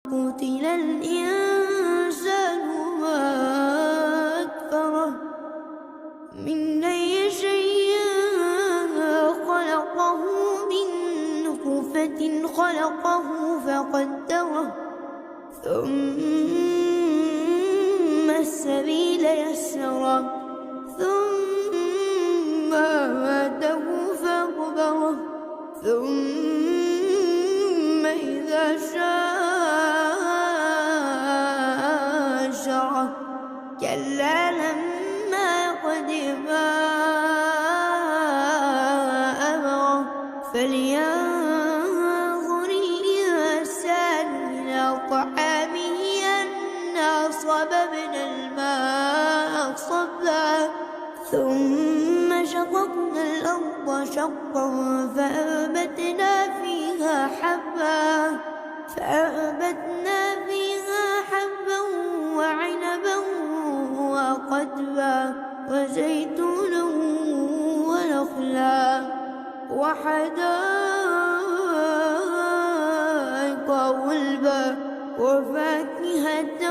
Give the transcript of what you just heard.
قتل الإنسان ما أكفره من أي شيء خلقه من نطفة خلقه فقدره ثم السبيل يسره ثم أماته فأقبره ثم إذا شاء أنشره كلا لما يقض ما أمره فلينظر الإنسان إلى طعامه أنا صببنا الماء صبا ثم شققنا الأرض شقا فأنبتنا فيها حبا وعنبا وقدبا وزيتونا ونخلا وحدائق غلبا وفاكهة